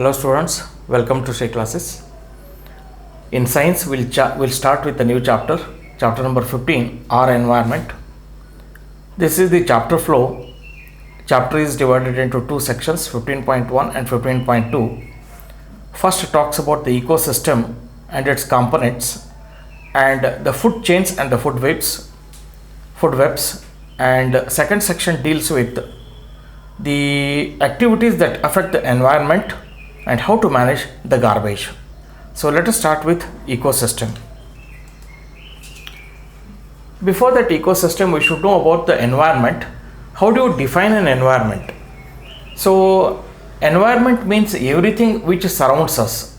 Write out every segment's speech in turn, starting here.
Hello students, welcome to Shay Classes. In science, we'll start with a new chapter, chapter number 15, our environment. This is the chapter flow. Chapter is divided into two sections, 15.1 and 15.2. First talks about the ecosystem and its components and the food chains and the food webs, and second section deals with the activities that affect the environment and how to manage the garbage. So let us start with ecosystem. Before that ecosystem, we should know about the environment. How do you define an environment? So environment means everything which surrounds us,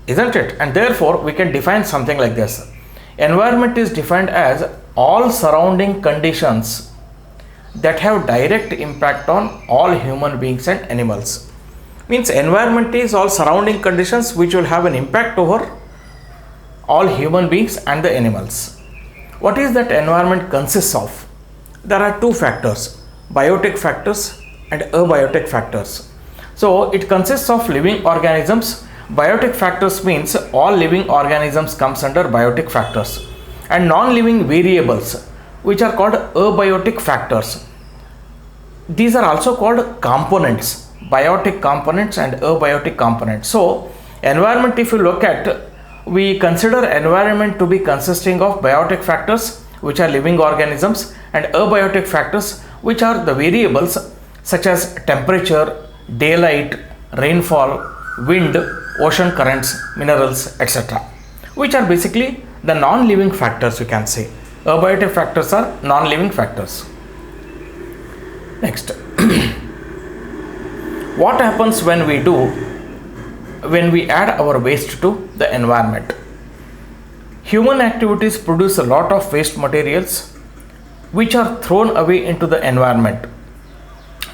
isn't it? And therefore we can define something like this. Environment is defined as all surrounding conditions that have direct impact on all human beings and animals. Means environment is all surrounding conditions which will have an impact over all human beings and the animals. What is that environment consists of? There are two factors, biotic factors and abiotic factors. So it consists of living organisms. Biotic factors means all living organisms comes under biotic factors, and non-living variables which are called abiotic factors. These are also called components, biotic components and abiotic components. So environment, if you look at, we consider environment to be consisting of biotic factors which are living organisms and abiotic factors which are the variables such as temperature, daylight, rainfall, wind, ocean currents, minerals, etc., which are basically the non-living factors, you can say. Abiotic factors are non-living factors. Next, what happens when we add our waste to the environment? Human activities produce a lot of waste materials which are thrown away into the environment.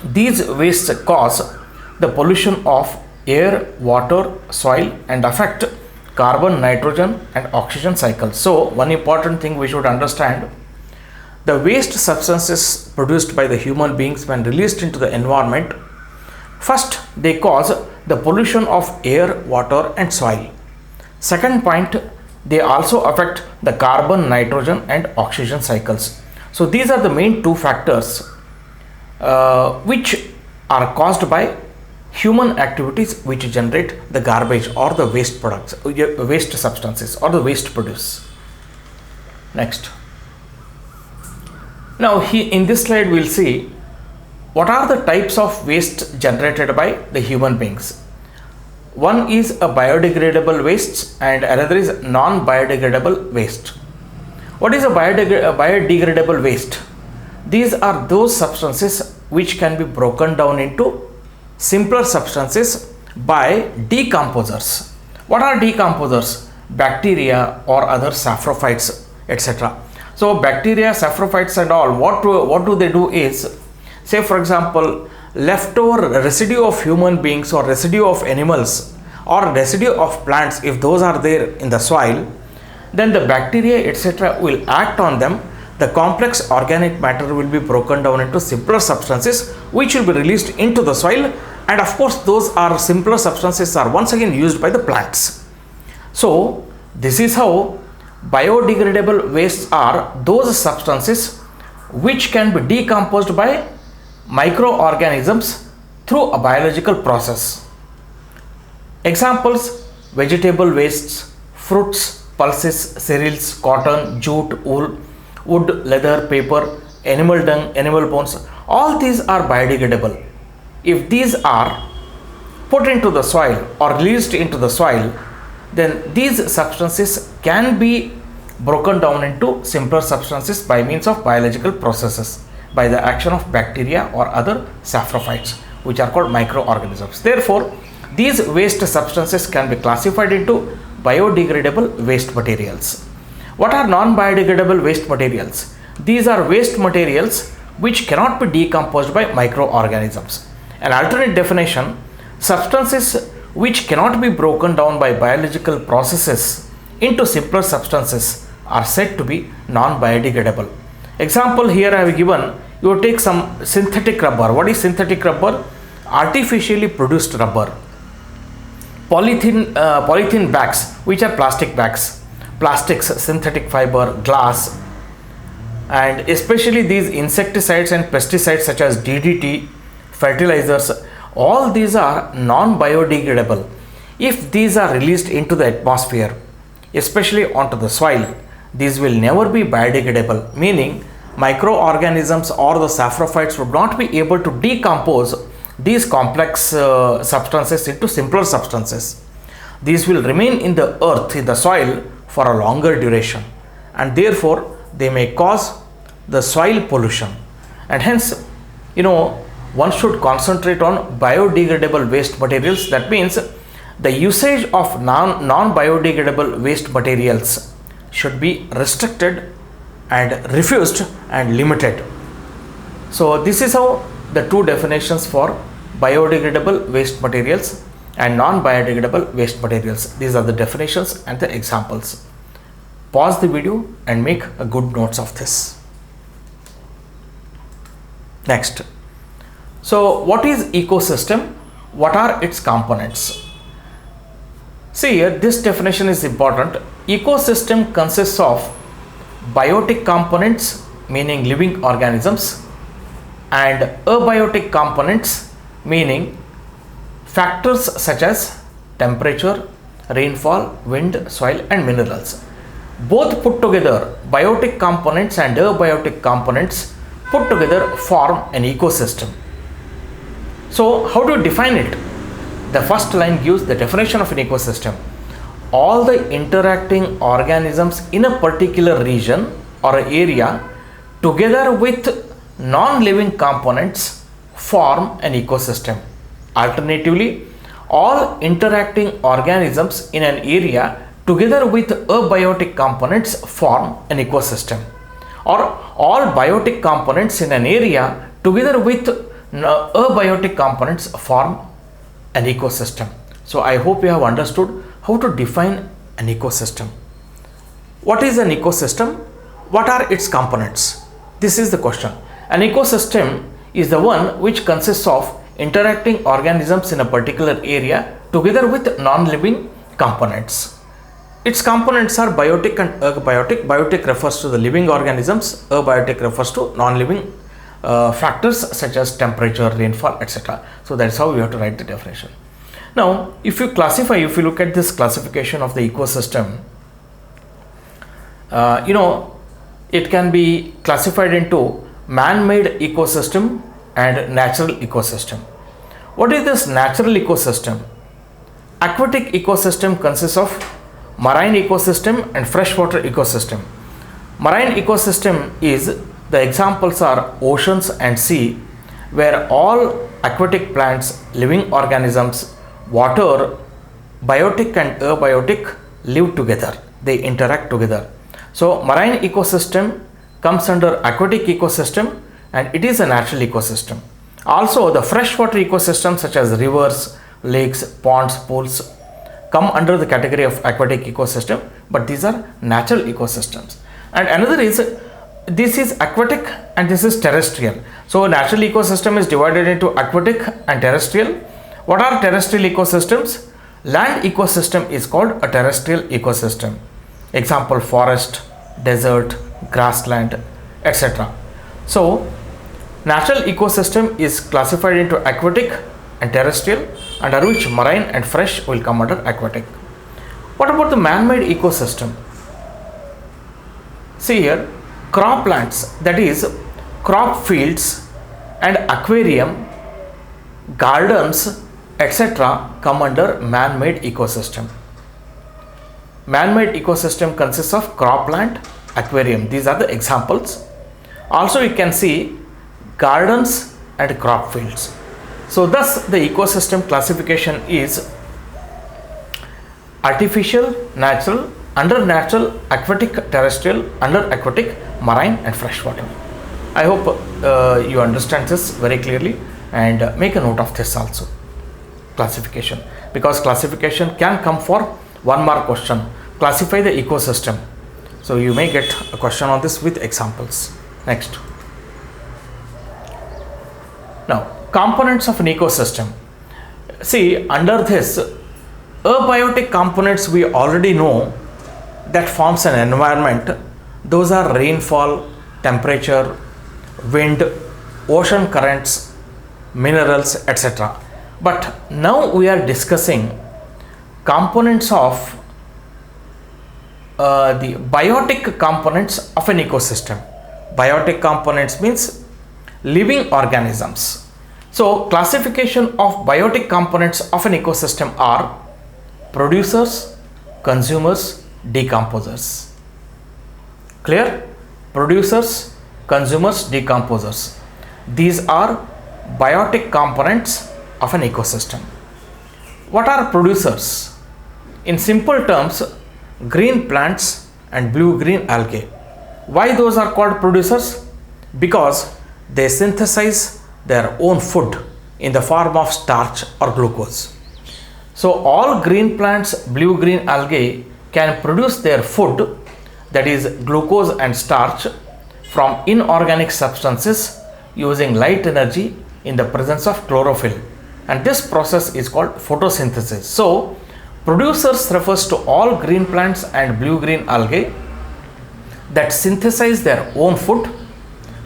These wastes cause the pollution of air, water, soil and affect carbon, nitrogen and oxygen cycles. So one important thing we should understand, the waste substances produced by the human beings when released into the environment, first they cause the pollution of air, water and soil. Second point, they also affect the carbon, nitrogen and oxygen cycles. So these are the main two factors which are caused by human activities which generate the garbage or the waste products, waste substances or the waste produce. Next. Now in this slide we'll see what are the types of waste generated by the human beings. One is a biodegradable waste and another is non-biodegradable waste. What is a biodegradable waste? These are those substances which can be broken down into simpler substances by decomposers. What are decomposers? Bacteria or other saprophytes, etc. So bacteria, saprophytes and all, what do they do is, say for example, leftover residue of human beings or residue of animals or residue of plants, if those are there in the soil, then the bacteria etc. will act on them. The complex organic matter will be broken down into simpler substances which will be released into the soil, and of course those are simpler substances are once again used by the plants. So this is how biodegradable wastes are those substances which can be decomposed by microorganisms through a biological process. Examples: vegetable wastes, fruits, pulses, cereals, cotton, jute, wool, wood, leather, paper, animal dung, animal bones, all these are biodegradable. If these are put into the soil or released into the soil, then these substances can be broken down into simpler substances by means of biological processes, by the action of bacteria or other saprophytes which are called microorganisms. Therefore, these waste substances can be classified into biodegradable waste materials. What are non-biodegradable waste materials? These are waste materials which cannot be decomposed by microorganisms. An alternate definition: substances which cannot be broken down by biological processes into simpler substances are said to be non-biodegradable. Example here I have given, you take some synthetic rubber. What is synthetic rubber? Artificially produced rubber. Polythene bags, which are plastic bags, plastics, synthetic fiber, glass, and especially these insecticides and pesticides such as DDT, fertilizers, all these are non-biodegradable. If these are released into the atmosphere, especially onto the soil, these will never be biodegradable, meaning microorganisms or the saprophytes would not be able to decompose these complex substances into simpler substances. These will remain in the earth, in the soil, for a longer duration, and therefore they may cause the soil pollution. And hence, one should concentrate on biodegradable waste materials. That means the usage of non-biodegradable waste materials should be restricted and refused and limited. So this is how the two definitions for biodegradable waste materials and non-biodegradable waste materials. These are the definitions and the examples. Pause the video and make a good notes of this. Next. So what is ecosystem? What are its components? See here, this definition is important. Ecosystem consists of biotic components, meaning living organisms, and abiotic components, meaning factors such as temperature, rainfall, wind, soil, and minerals. Both put together, biotic components and abiotic components put together form an ecosystem. So how do you define it? The first line gives the definition of an ecosystem. All the interacting organisms in a particular region or area together with non-living components form an ecosystem. Alternatively, all interacting organisms in an area together with abiotic components form an ecosystem, or all biotic components in an area together with abiotic components form an ecosystem. So I hope you have understood how to define an ecosystem. What is an ecosystem? What are its components? This is the question. An ecosystem is the one which consists of interacting organisms in a particular area together with non-living components. Its components are biotic and abiotic. Biotic refers to the living organisms, abiotic refers to non-living factors such as temperature, rainfall, etc. So that's how we have to write the definition. Now, if you look at this classification of the ecosystem, it can be classified into man-made ecosystem and natural ecosystem. What is this natural ecosystem? Aquatic ecosystem consists of marine ecosystem and freshwater ecosystem. Marine ecosystem is, the examples are oceans and sea, where all aquatic plants, living organisms, water, biotic and abiotic live together. They interact together. So marine ecosystem comes under aquatic ecosystem and it is a natural ecosystem. Also the freshwater ecosystem such as rivers, lakes, ponds, pools come under the category of aquatic ecosystem, but these are natural ecosystems. And another is, this is aquatic and this is terrestrial. So natural ecosystem is divided into aquatic and terrestrial. What are terrestrial ecosystems? Land ecosystem is called a terrestrial ecosystem. Example, forest, desert, grassland, etc. So natural ecosystem is classified into aquatic and terrestrial, under which marine and fresh will come under aquatic. What about the man-made ecosystem? See here, croplands, that is crop fields and aquarium, gardens, etc. come under man-made ecosystem. Man-made ecosystem consists of cropland, aquarium. These are the examples. Also you can see gardens and crop fields. So thus the ecosystem classification is artificial, natural, under natural, aquatic, terrestrial, under aquatic, marine and freshwater. I hope you understand this very clearly, and make a note of this also, classification, because classification can come for one mark question. Classify the ecosystem. So you may get a question on this with examples. Next. Now, components of an ecosystem. See, under this, Abiotic components we already know that forms an environment. Those are rainfall, temperature, wind, ocean currents, minerals, etc. But now we are discussing components of the biotic components of an ecosystem. Biotic components means living organisms. So classification of biotic components of an ecosystem are producers, consumers, decomposers. Clear? Producers, consumers, decomposers. These are biotic components of an ecosystem. What are producers? In simple terms, green plants and blue-green algae. Why those are called producers? Because they synthesize their own food in the form of starch or glucose. So all green plants, blue-green algae can produce their food, that is glucose and starch, from inorganic substances using light energy in the presence of chlorophyll, and this process is called photosynthesis. So producers refers to all green plants and blue-green algae that synthesize their own food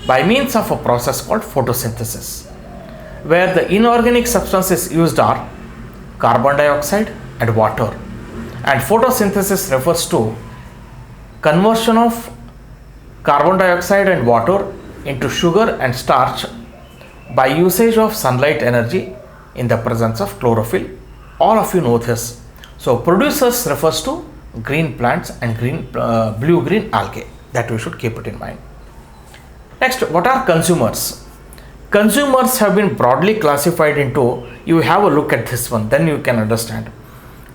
by means of a process called photosynthesis, where the inorganic substances used are carbon dioxide and water, and photosynthesis refers to conversion of carbon dioxide and water into sugar and starch by usage of sunlight energy in the presence of chlorophyll. All of you know this. So producers refers to green plants and blue-green algae. That we should keep it in mind. Next, what are consumers? Consumers have been broadly classified into, you have a look at this one, then you can understand.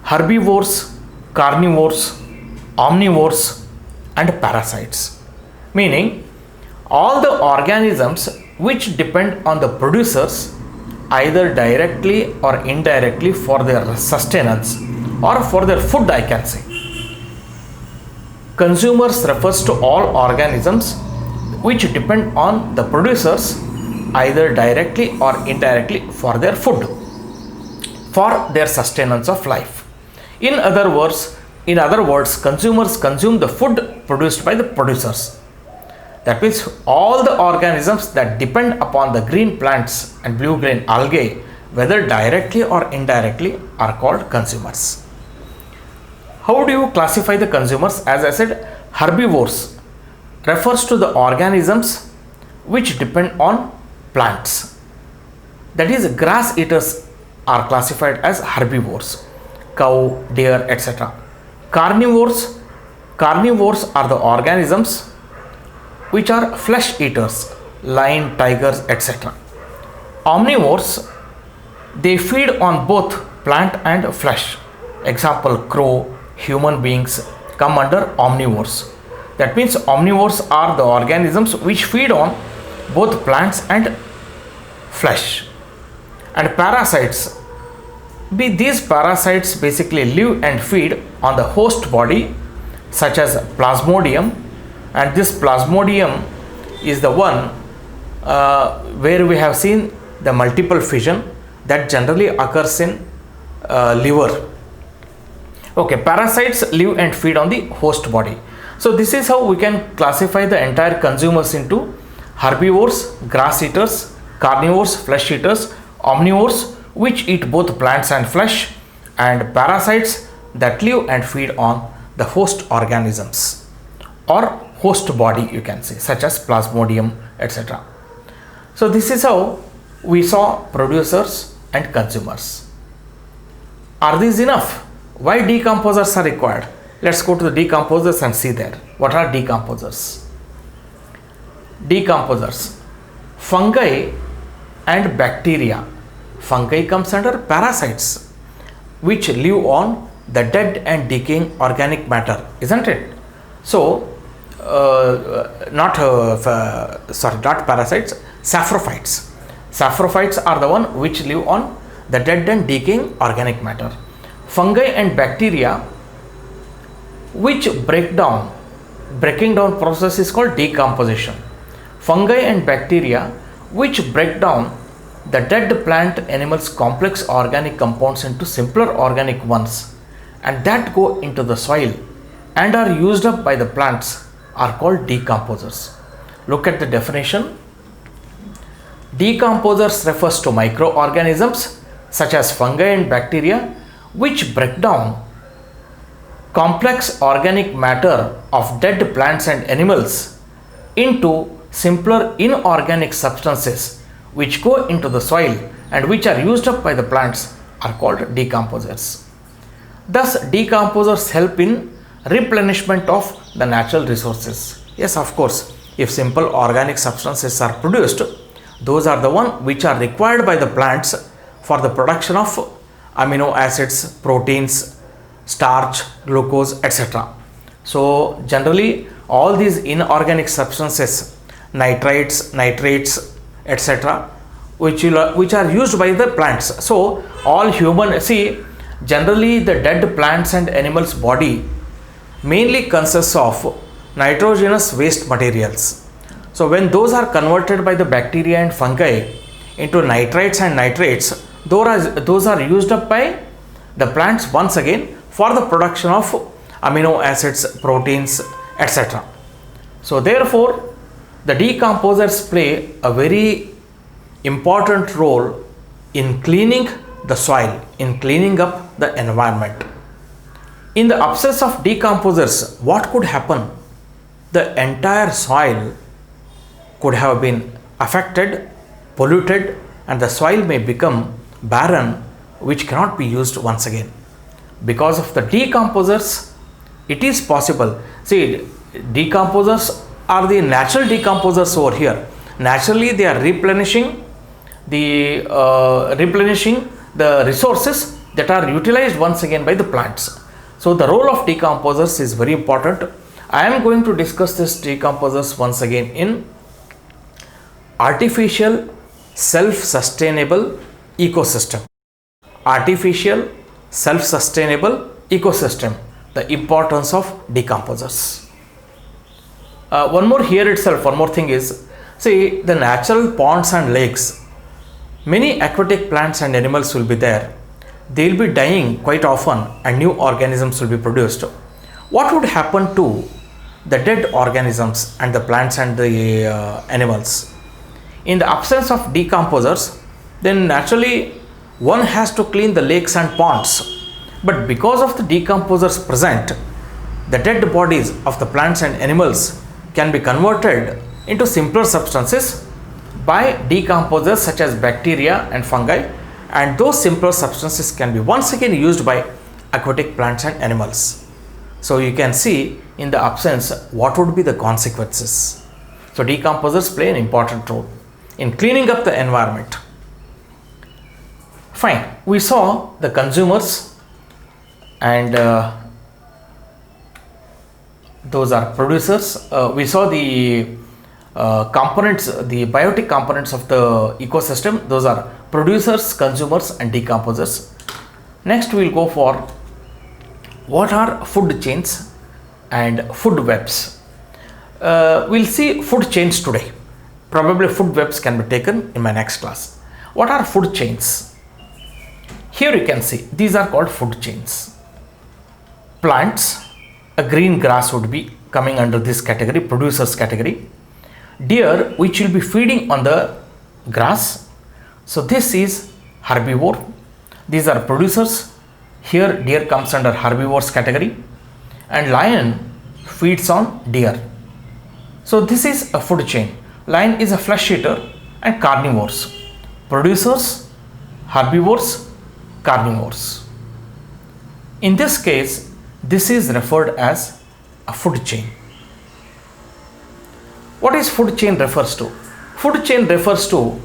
Herbivores, carnivores, omnivores, and parasites. Meaning, all the organisms which depend on the producers either directly or indirectly for their sustenance or for their food, I can say. Consumers refers to all organisms which depend on the producers either directly or indirectly for their food, for their sustenance of life. In other words, consumers consume the food produced by the producers. That means all the organisms that depend upon the green plants and blue-green algae, whether directly or indirectly, are called consumers. How do you classify the consumers? As I said, herbivores refers to the organisms which depend on plants. That is, grass eaters are classified as herbivores, cow, deer, etc. Carnivores are the organisms which are flesh eaters, lion, tigers, etc. Omnivores, they feed on both plant and flesh. Example, crow, human beings come under omnivores. That means omnivores are the organisms which feed on both plants and flesh. And parasites, these parasites basically live and feed on the host body, such as Plasmodium, and this Plasmodium is the one where we have seen the multiple fission that generally occurs in liver. Okay, parasites live and feed on the host body. So this is how we can classify the entire consumers into herbivores, grass eaters, carnivores, flesh eaters, omnivores which eat both plants and flesh, and parasites that live and feed on the host organisms or host body, you can say, such as Plasmodium, etc. So this is how we saw producers and consumers. Are these enough? Why decomposers are required? Let's go to the decomposers and see there. What are decomposers? Decomposers, fungi and bacteria. Fungi comes under parasites which live on the dead and decaying organic matter, isn't it? So not parasites, saprophytes. Saprophytes are the one which live on the dead and decaying organic matter. Fungi and bacteria which breaking down process is called decomposition. Fungi and bacteria which break down the dead plant animals complex organic compounds into simpler organic ones, and that go into the soil and are used up by the plants are called decomposers. Look at the definition. Decomposers refers to microorganisms such as fungi and bacteria which break down complex organic matter of dead plants and animals into simpler inorganic substances which go into the soil and which are used up by the plants are called decomposers. Thus, decomposers help in replenishment of the natural resources. Yes, of course, if simple organic substances are produced, those are the one which are required by the plants for the production of amino acids, proteins, starch, glucose, etc. So generally all these inorganic substances, nitrites, nitrates, etc., which are used by the plants. So all human, see, generally the dead plants and animals body mainly consists of nitrogenous waste materials. So when those are converted by the bacteria and fungi into nitrites and nitrates, those are used up by the plants once again for the production of amino acids, proteins, etc. So therefore the decomposers play a very important role in cleaning the soil, in cleaning up the environment. In the absence of decomposers, what could happen? The entire soil could have been affected, polluted, and the soil may become barren, which cannot be used once again. Because of the decomposers, it is possible. See, decomposers are the natural decomposers over here. Naturally, they are replenishing the resources that are utilized once again by the plants. So the role of decomposers is very important. I am going to discuss this decomposers once again in artificial self-sustainable ecosystem. Artificial self-sustainable ecosystem, the importance of decomposers. One more here itself, one more thing is, see, the natural ponds and lakes, many aquatic plants and animals will be there. They will be dying quite often and new organisms will be produced. What would happen to the dead organisms and the plants and the animals? In the absence of decomposers, then naturally one has to clean the lakes and ponds. But because of the decomposers present, the dead bodies of the plants and animals can be converted into simpler substances by decomposers such as bacteria and fungi, and those simpler substances can be once again used by aquatic plants and animals. So you can see in the absence what would be the consequences. So decomposers play an important role in cleaning up the environment. Fine, we saw the consumers and those are producers. We saw the components, the biotic components of the ecosystem. Those are producers, consumers, and decomposers. Next we will go for what are food chains and food webs. We'll see food chains today. Probably food webs can be taken in my next class. What are food chains? Here you can see these are called food chains. Plants, a green grass would be coming under this category, producers category. Deer, which will be feeding on the grass. So this is herbivore. These are producers. Here deer comes under herbivores category, and lion feeds on deer. So this is a food chain. Lion is a flesh eater and carnivores. Producers, herbivores, carnivores. In this case, this is referred as a food chain. What is food chain refers to? Food chain refers to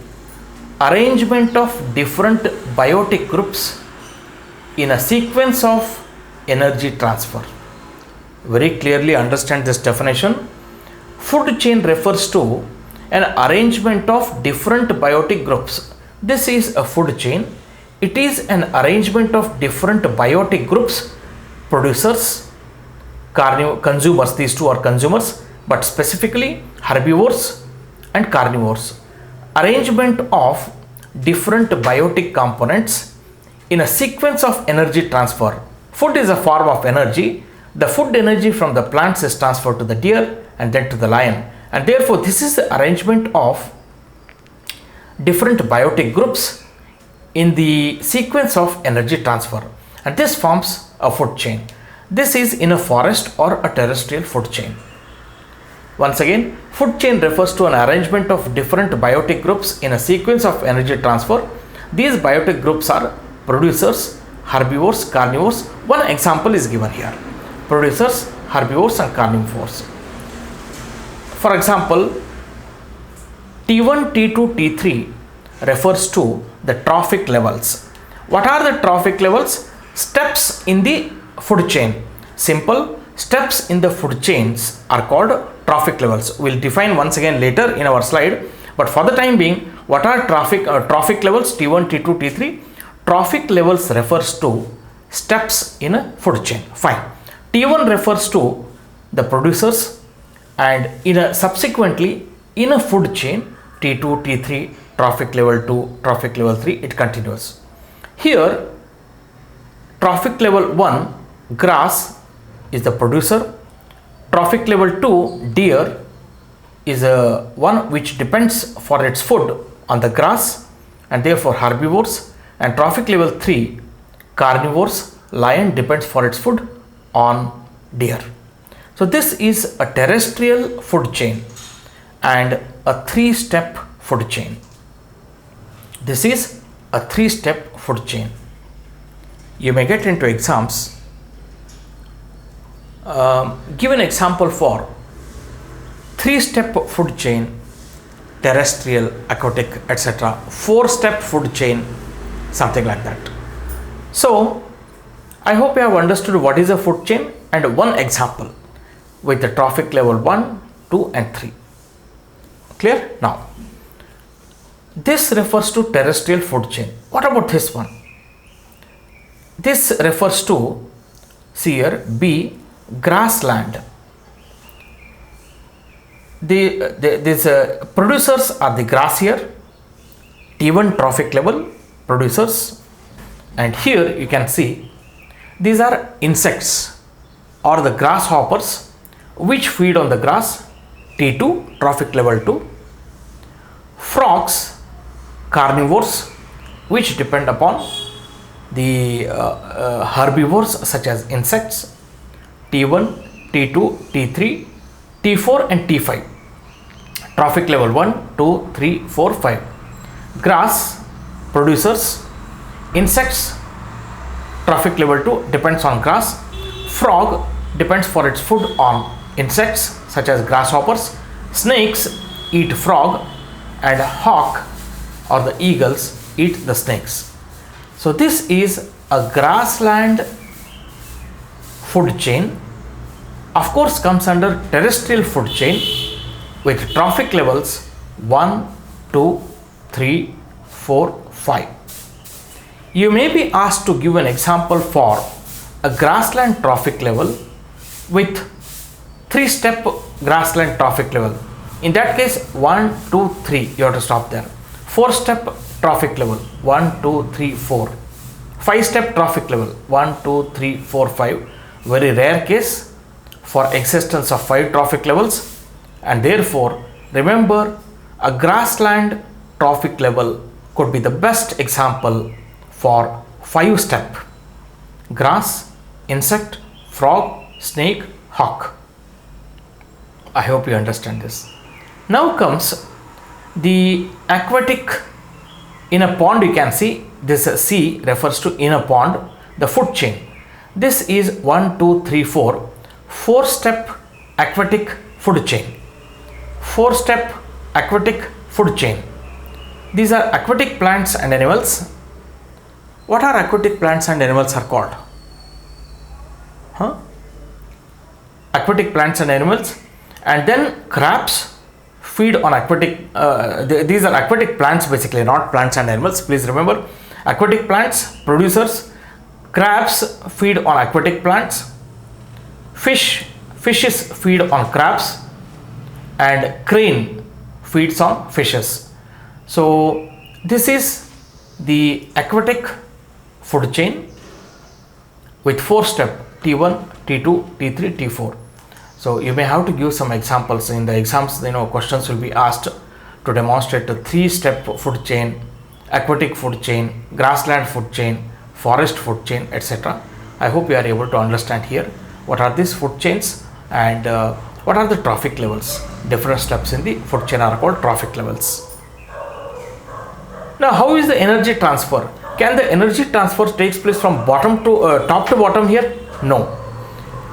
arrangement of different biotic groups in a sequence of energy transfer. Very clearly understand this definition. Food chain refers to an arrangement of different biotic groups. This is a food chain. It is an arrangement of different biotic groups, producers, consumers. These two are consumers, but specifically herbivores and carnivores. Arrangement of different biotic components in a sequence of energy transfer. Food is a form of energy. The food energy from the plants is transferred to the deer and then to the lion, and therefore this is the arrangement of different biotic groups in the sequence of energy transfer, and this forms a food chain. This is in a forest or a terrestrial food chain. Once again, food chain refers to an arrangement of different biotic groups in a sequence of energy transfer. These biotic groups are producers, herbivores, carnivores. One example is given here: producers, herbivores and carnivores. For example, T1, T2, T3 refers to the trophic levels. What are the trophic levels? Steps in the food chain. Simple steps in the food chains are called trophic levels. We'll define once again later in our slide, but for the time being, what are trophic levels? T1, T2, T3. Trophic levels refers to steps in a food chain. Fine. T1 refers to the producers, and subsequently in a food chain, T2, T3, trophic level 2, trophic level 3, it continues. Here, trophic level 1, grass, is the producer. Trophic level 2, deer, is a one which depends for its food on the grass and therefore herbivores. And trophic level 3, carnivores, lion, depends for its food on deer. So this is a terrestrial food chain and a 3-step food chain. This is a 3-step food chain. You may get into exams. Give an example for 3-step food chain, terrestrial, aquatic, etc. 4-step food chain, something like that. So I hope you have understood what is a food chain and one example with the trophic level 1, 2 and 3. Clear? Now, this refers to terrestrial food chain. What about this one? This refers to, see here, B, grassland. These producers are the grassier, T1 trophic level producers, and here you can see these are insects or the grasshoppers which feed on the grass, T2 trophic level 2. Frogs, carnivores which depend upon the herbivores such as insects, T1, T2, T3, T4 and T5. Trophic level 1, 2, 3, 4, 5. Grass, producers, insects, trophic level 2 depends on grass. Frog depends for its food on insects such as grasshoppers. Snakes eat frog, and hawk or the eagles eat the snakes. So this is a grassland food chain, of course comes under terrestrial food chain with trophic levels 1, 2, 3, 4, 5. You may be asked to give an example for a grassland trophic level with 3-step grassland trophic level. In that case, 1, 2, 3, you have to stop there. 4-step trophic level, 1, 2, 3, 4. 5-step trophic level, 1, 2, 3, 4, 5. Very rare case for existence of 5 trophic levels, and therefore remember a grassland trophic level could be the best example for 5-step: grass, insect, frog, snake, hawk. I hope you understand this. Now comes the aquatic. In a pond, you can see this C refers to in a pond, the food chain. This is 1, 2, 3, 4, 4-step aquatic food chain. 4-step aquatic food chain. These are aquatic plants and animals. What are aquatic plants and animals are called? Aquatic plants and animals, and then crabs feed on aquatic, these are aquatic plants basically, not plants and animals. Please remember, aquatic plants, producers. Crabs feed on aquatic plants. Fishes feed on crabs, and crane feeds on fishes. So this is the aquatic food chain with 4 steps T1, T2, T3, T4. So you may have to give some examples in the exams. Questions will be asked to demonstrate a 3-step food chain, aquatic food chain, grassland food chain, forest food chain, etc. I hope you are able to understand here what are these food chains and what are the trophic levels. Different steps in the food chain are called trophic levels. Now, how is the energy transfer? Can the energy transfer takes place from bottom to top to bottom here? No.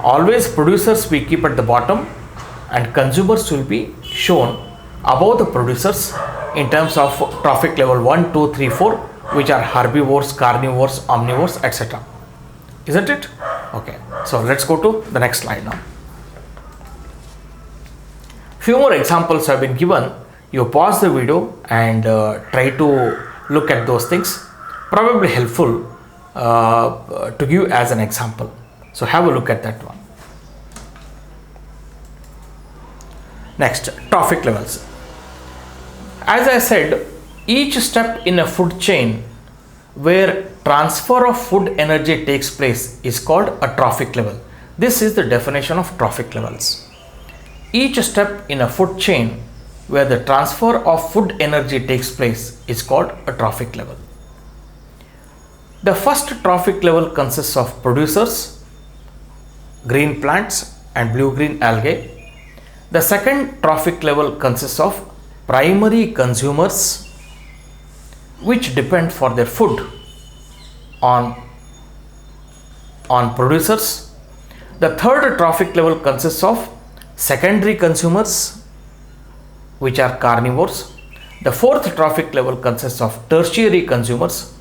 Always producers we keep at the bottom and consumers will be shown above the producers in terms of trophic level 1, 2, 3, 4, which are herbivores, carnivores, omnivores, etc. Isn't it? Okay. So let's go to the next slide now. Few more examples have been given. You pause the video and try to look at those things. Probably helpful to give as an example. So have a look at that one. Next, trophic levels. As I said, each step in a food chain where transfer of food energy takes place is called a trophic level. This is the definition of trophic levels. Each step in a food chain where the transfer of food energy takes place is called a trophic level. The first trophic level consists of producers, green plants and blue-green algae. The second trophic level consists of primary consumers which depend for their food on producers. The third trophic level consists of secondary consumers which are carnivores. The fourth trophic level consists of tertiary consumers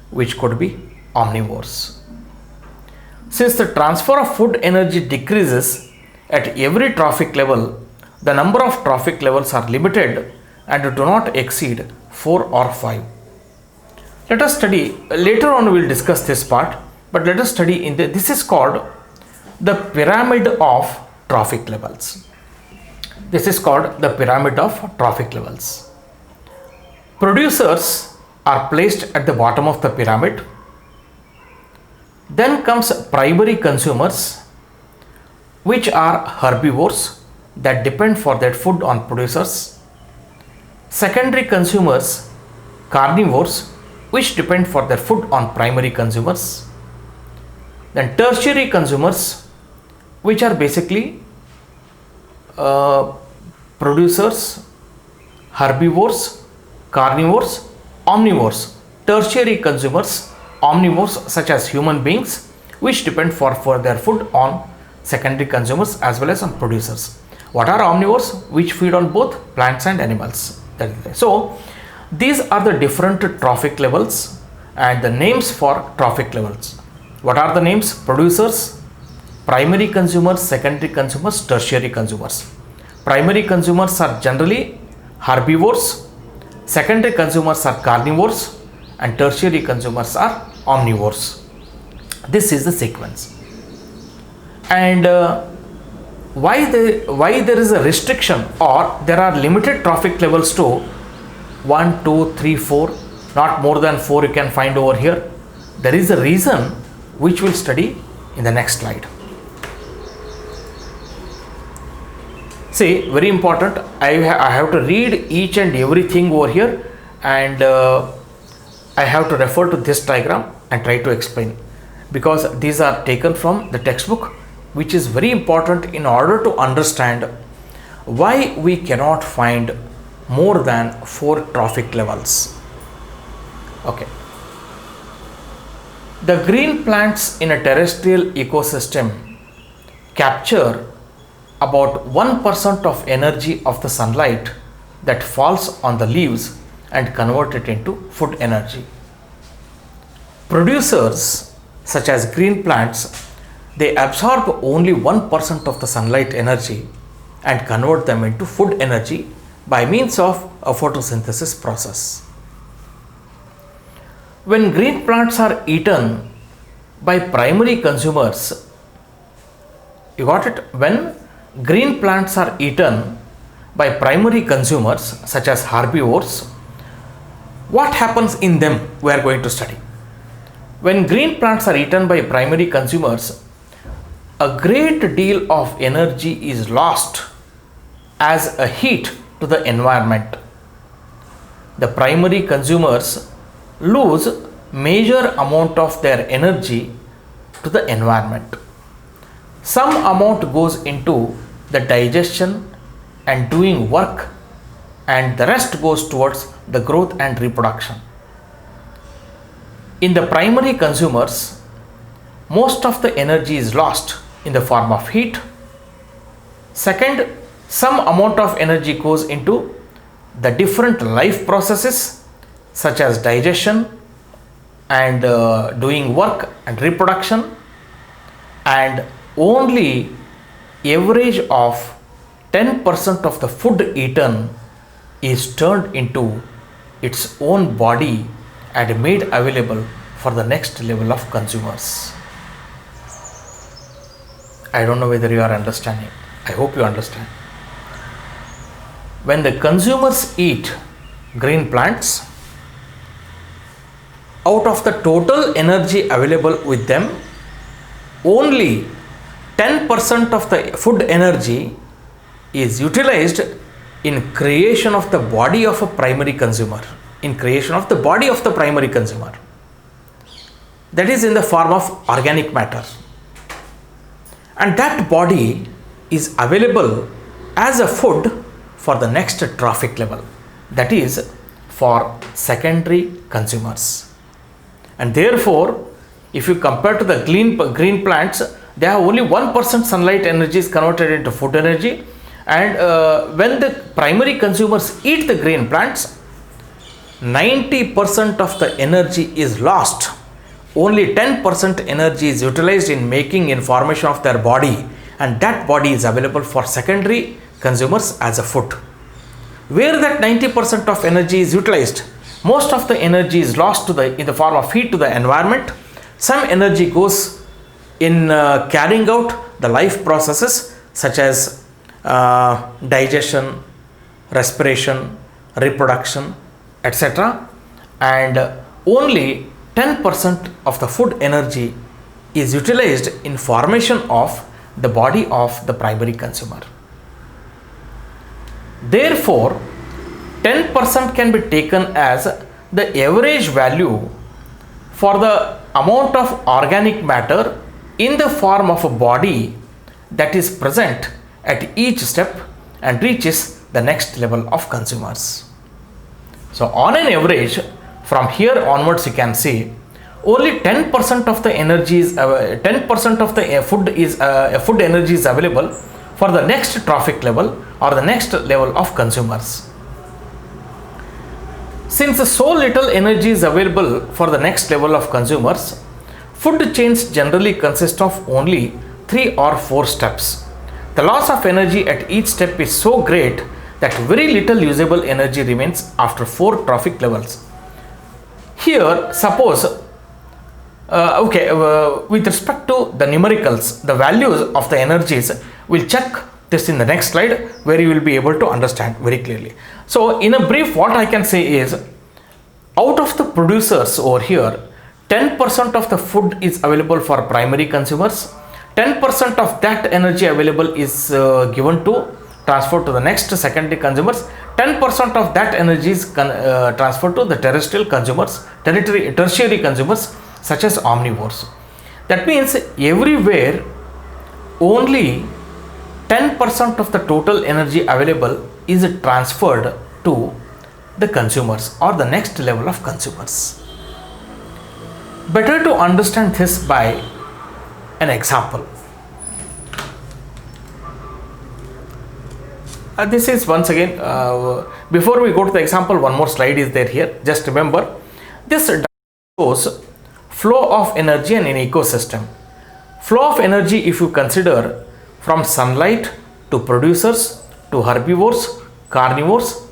which could be omnivores. Since the transfer of food energy decreases at every trophic level, the number of trophic levels are limited and do not exceed 4 or 5. Let us study, later on we will discuss this part, but let us study this is called the pyramid of trophic levels. This is called the pyramid of trophic levels. Producers are placed at the bottom of the pyramid. Then comes primary consumers, which are herbivores that depend for their food on producers. Secondary consumers, carnivores, which depend for their food on primary consumers. Then tertiary consumers, which are basically producers, herbivores, carnivores, omnivores. Tertiary consumers, omnivores such as human beings, which depend for their food on secondary consumers as well as on producers. What are omnivores? Which feed on both plants and animals. So these are the different trophic levels and the names for trophic levels. What are the names? Producers, primary consumers, secondary consumers, tertiary consumers. Primary consumers are generally herbivores, secondary consumers are carnivores, and tertiary consumers are omnivores. This is the sequence. And why there is a restriction or there are limited trophic levels to 1, 2, 3, 4, not more than 4 you can find over here. There is a reason which we'll study in the next slide. See, very important, I have to read each and everything over here and I have to refer to this diagram and try to explain, because these are taken from the textbook, which is very important in order to understand why we cannot find more than 4 trophic levels. Okay. The green plants in a terrestrial ecosystem capture about 1% of energy of the sunlight that falls on the leaves and convert it into food energy. Producers such as green plants, they absorb only 1% of the sunlight energy and convert them into food energy by means of a photosynthesis process. When green plants are eaten by primary consumers, you got it? When green plants are eaten by primary consumers such as herbivores, What happens in them we are going to study. When green plants are eaten by primary consumers, a great deal of energy is lost as a heat to the environment. The primary consumers lose major amount of their energy to the environment. Some amount goes into the digestion and doing work, and the rest goes towards the growth and reproduction. In the primary consumers, most of the energy is lost in the form of heat. Second, some amount of energy goes into the different life processes such as digestion and doing work and reproduction, and only average of 10% of the food eaten is turned into its own body and made available for the next level of consumers. I don't know whether you are understanding. I hope you understand. When the consumers eat green plants, out of the total energy available with them, only 10% of the food energy is utilized in creation of the body of a primary consumer. In creation of the body of the primary consumer. That is in the form of organic matter. And that body is available as a food for the next trophic level. That is for secondary consumers. And therefore, if you compare to the green plants, they have only 1% sunlight energy is converted into food energy. And when the primary consumers eat the green plants, 90% of the energy is lost. Only 10% energy is utilized in making information of their body, and that body is available for secondary consumers as a food. Where that 90% of energy is utilized, most of the energy is lost in the form of heat to the environment. Some energy goes in carrying out the life processes such as digestion, respiration, reproduction, etc. And only 10% of the food energy is utilized in formation of the body of the primary consumer. Therefore, 10% can be taken as the average value for the amount of organic matter in the form of a body that is present at each step and reaches the next level of consumers. So on an average, from here onwards you can see only 10% of the energy is 10% of the food energy is available for the next trophic level or the next level of consumers. Since so little energy is available for the next level of consumers, food chains generally consist of only 3 or 4 steps. The loss of energy at each step is so great that very little usable energy remains after 4 trophic levels. Here, suppose, with respect to the numericals, the values of the energies, we'll check this in the next slide where you will be able to understand very clearly. So, in a brief, what I can say is, out of the producers over here, 10% of the food is available for primary consumers. 10% of that energy available is given to transfer to the next secondary consumers. 10% of that energy is transferred to the terrestrial consumers, tertiary consumers such as omnivores. That means everywhere only 10% of the total energy available is transferred to the consumers or the next level of consumers. Better to understand this by an example. This is once again, before we go to the example, one more slide is there here. Just remember, this shows flow of energy in an ecosystem. Flow of energy, if you consider from sunlight to producers to herbivores, carnivores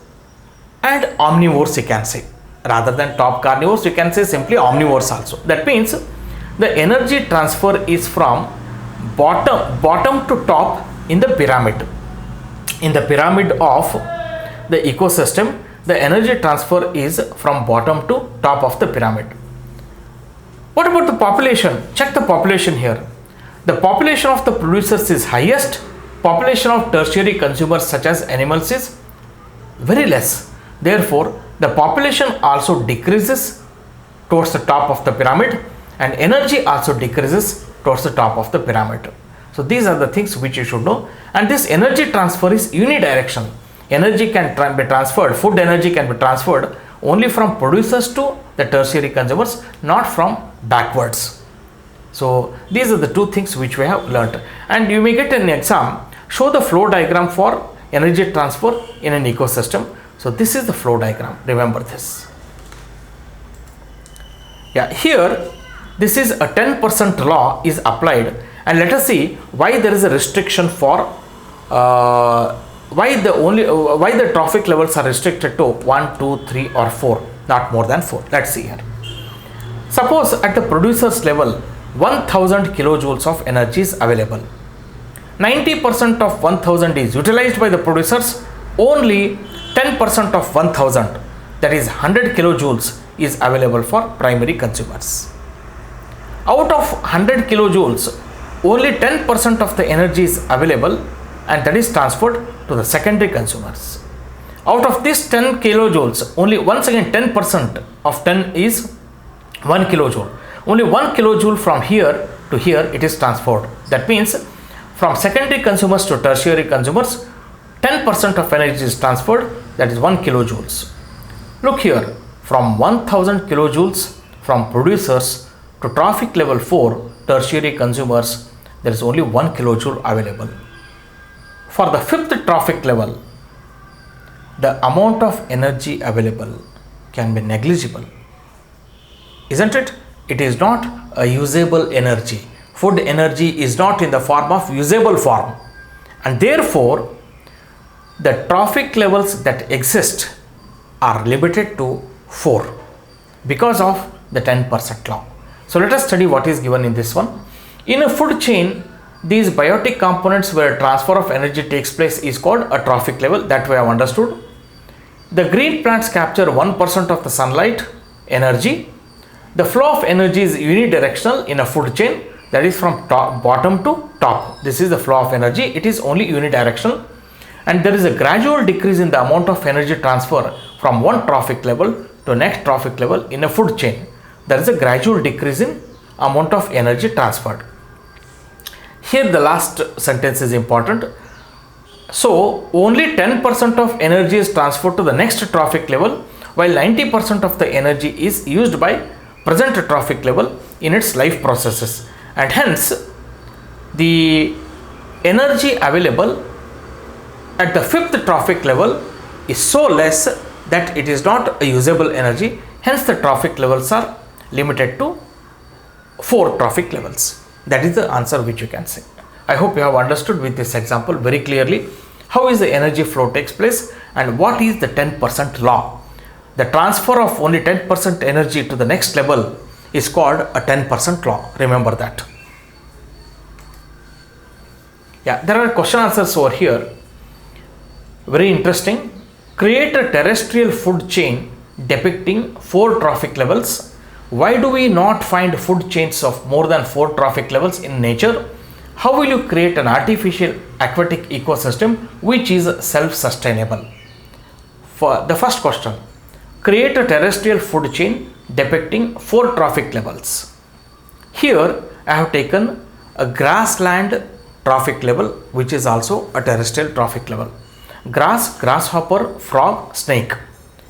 and omnivores, you can say. Rather than top carnivores, you can say simply omnivores also. That means the energy transfer is from bottom to top in the pyramid. In the pyramid of the ecosystem, the energy transfer is from bottom to top of the pyramid. What about the population? Check the population here. The population of the producers is highest. Population of tertiary consumers such as animals is very less. Therefore, the population also decreases towards the top of the pyramid, and energy also decreases towards the top of the pyramid. So these are the things which you should know. And this energy transfer is unidirectional. Energy can be transferred, food energy can be transferred only from producers to the tertiary consumers, not from backwards. So these are the two things which we have learnt. And you may get an exam, show the flow diagram for energy transfer in an ecosystem. So this is the flow diagram, remember this. Yeah, here this is a 10% law is applied, and let us see why there is a restriction for why the trophic levels are restricted to 1, 2, 3 or 4, not more than 4. Let's see here. Suppose at the producer's level 1000 kilojoules of energy is available. 90% of 1000 is utilized by the producers. Only 10% of 1000, that is 100 kilojoules, is available for primary consumers. Out of 100 kilojoules, only 10% of the energy is available, and that is transferred to the secondary consumers. Out of this 10 kilojoules, only once again 10% of 10 is 1 kilojoule. Only 1 kilojoule from here to here it is transferred. That means from secondary consumers to tertiary consumers, 10% of energy is transferred, that is 1 kilojoules. Look here, from 1000 kilojoules from producers to trophic level 4 tertiary consumers, there is only 1 kilojoule available. For the fifth trophic level, the amount of energy available can be negligible, isn't it? It is not a usable energy. Food energy is not in the form of usable form, and therefore the trophic levels that exist are limited to 4 because of the 10% law. So let us study what is given in this one. In a food chain, these biotic components where transfer of energy takes place is called a trophic level, that we have understood. The green plants capture 1% of the sunlight energy. The flow of energy is unidirectional in a food chain, that is from bottom to top. This is the flow of energy. It is only unidirectional, and there is a gradual decrease in the amount of energy transfer from one trophic level to next trophic level in a food chain. There is a gradual decrease in amount of energy transferred. Here the last sentence is important. So only 10% of energy is transferred to the next trophic level, while 90% of the energy is used by present trophic level in its life processes, and hence the energy available at the fifth trophic level is so less that it is not a usable energy. Hence the trophic levels are limited to 4 trophic levels. That is the answer which you can say. I hope you have understood with this example very clearly how is the energy flow takes place and what is the 10% law. The transfer of only 10% energy to the next level is called a 10% law. Remember that. Yeah, there are question answers over here. Very interesting. Create a terrestrial food chain depicting 4 trophic levels. Why do we not find food chains of more than 4 trophic levels in nature? How will you create an artificial aquatic ecosystem which is self-sustainable? For the first question, create a terrestrial food chain depicting 4 trophic levels. Here I have taken a grassland trophic level, which is also a terrestrial trophic level. Grass, grasshopper, frog, snake.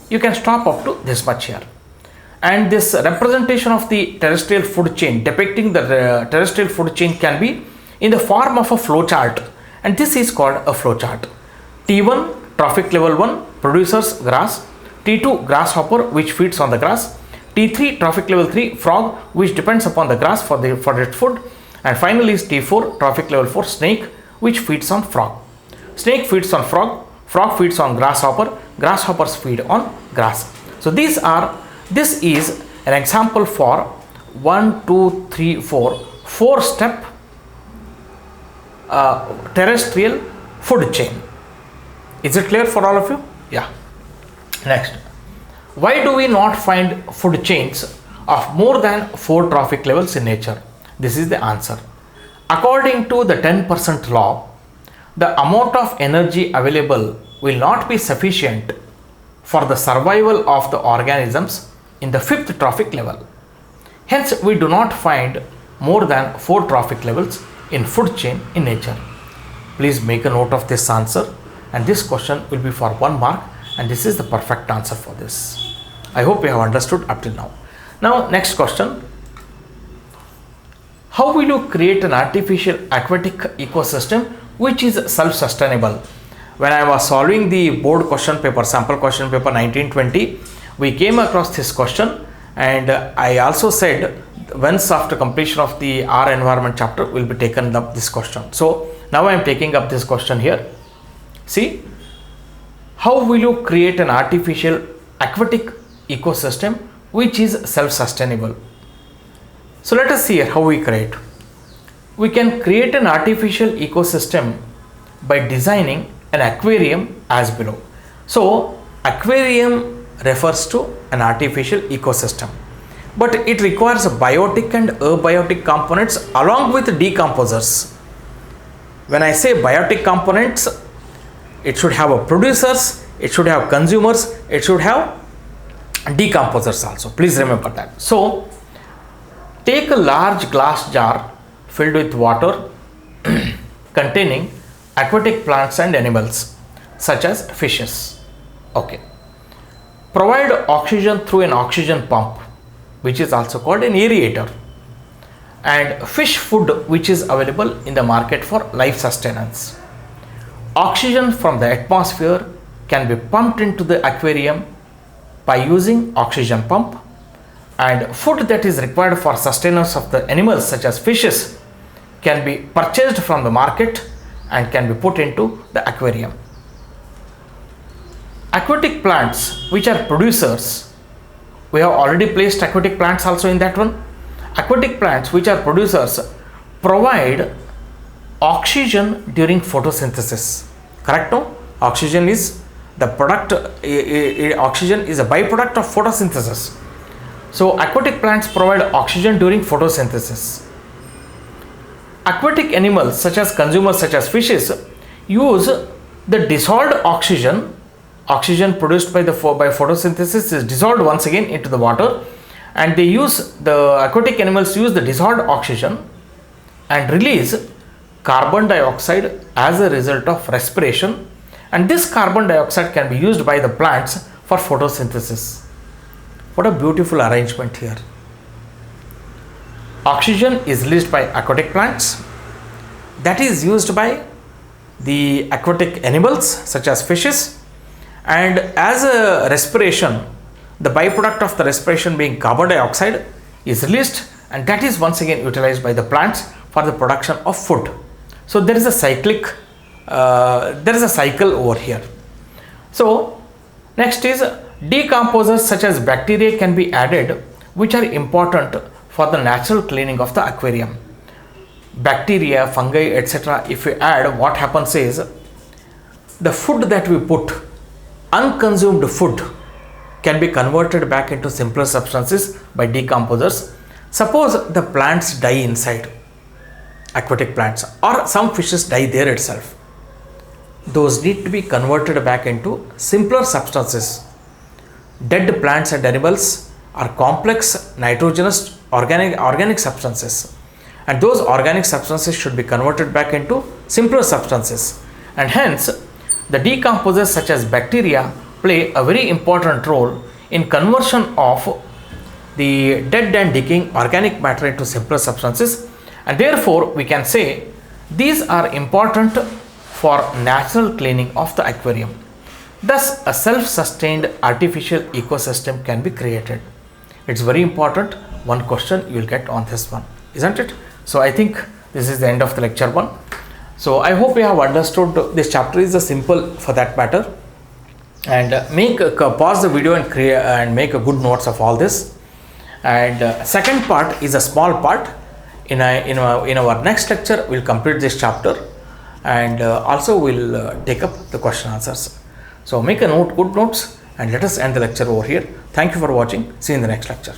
You can stop up to this much here. And this representation of the terrestrial food chain, depicting the terrestrial food chain, can be in the form of a flow chart, and this is called a flow chart. T1 trophic level 1 producers grass, T2 grasshopper which feeds on the grass, T3 trophic level 3 frog which depends upon the grass for its food, and finally is T4 trophic level 4 snake which feeds on frog. Snake feeds on frog, frog feeds on grasshopper, grasshoppers feed on grass. So this is an example for 1, 2, 3, 4 step terrestrial food chain. Is it clear for all of you? Yeah. Next, why do we not find food chains of more than 4 trophic levels in nature? This is the answer. According to the 10% law, the amount of energy available will not be sufficient for the survival of the organisms in the 5th trophic level. Hence, we do not find more than 4 trophic levels in food chain in nature. Please make a note of this answer, and this question will be for 1 mark, and this is the perfect answer for this. I hope you have understood up till now. Now, next question. How will you create an artificial aquatic ecosystem which is self-sustainable? When I was solving the board question paper, sample question paper 1920, we came across this question, and I also said once after completion of the R environment chapter will be taken up this question. So now I am taking up this question here. See, how will you create an artificial aquatic ecosystem which is self-sustainable? So let us see here how we create. We can create an artificial ecosystem by designing an aquarium as below. So aquarium refers to an artificial ecosystem, but it requires biotic and abiotic components along with decomposers. When I say biotic components, it should have a producers, it should have consumers, it should have decomposers also. Please remember that. So take a large glass jar filled with water containing aquatic plants and animals such as fishes. Okay. Provide oxygen through an oxygen pump, which is also called an aerator, and fish food which is available in the market for life sustenance. Oxygen from the atmosphere can be pumped into the aquarium by using oxygen pump, and food that is required for sustenance of the animals such as fishes can be purchased from the market and can be put into the aquarium. Aquatic plants which are producers, we have already placed aquatic plants also in that one. Aquatic plants which are producers provide oxygen during photosynthesis. Correct? No? Oxygen is the product, oxygen is a byproduct of photosynthesis. So aquatic plants provide oxygen during photosynthesis. Aquatic animals such as consumers such as fishes use the dissolved oxygen. Oxygen produced by photosynthesis is dissolved once again into the water, and the aquatic animals use the dissolved oxygen and release carbon dioxide as a result of respiration, and this carbon dioxide can be used by the plants for photosynthesis. What a beautiful arrangement here. Oxygen is released by aquatic plants, that is used by the aquatic animals such as fishes, and as a respiration, the byproduct of the respiration being carbon dioxide is released, and that is once again utilized by the plants for the production of food. So there is a cycle over here. So next is decomposers such as bacteria can be added, which are important for the natural cleaning of the aquarium. Bacteria, fungi, etc. if we add, what happens is the food that we put, unconsumed food, can be converted back into simpler substances by decomposers. Suppose the plants die inside, aquatic plants, or some fishes die there itself. Those need to be converted back into simpler substances. Dead plants and animals are complex, nitrogenous, organic substances, and those organic substances should be converted back into simpler substances, and hence the decomposers such as bacteria play a very important role in conversion of the dead and decaying organic matter into simpler substances, and therefore we can say these are important for natural cleaning of the aquarium. Thus a self-sustained artificial ecosystem can be created. It's very important. One question you will get on this one, isn't it? So I think this is the end of the lecture 1. So I hope you have understood. This chapter is a simple for that matter, and pause the video and make a good notes of all this. And second part is a small part. In our next lecture we'll complete this chapter, and also we'll take up the question answers. So make a note, good notes, and let us end the lecture over here. Thank you for watching. See you in the next lecture.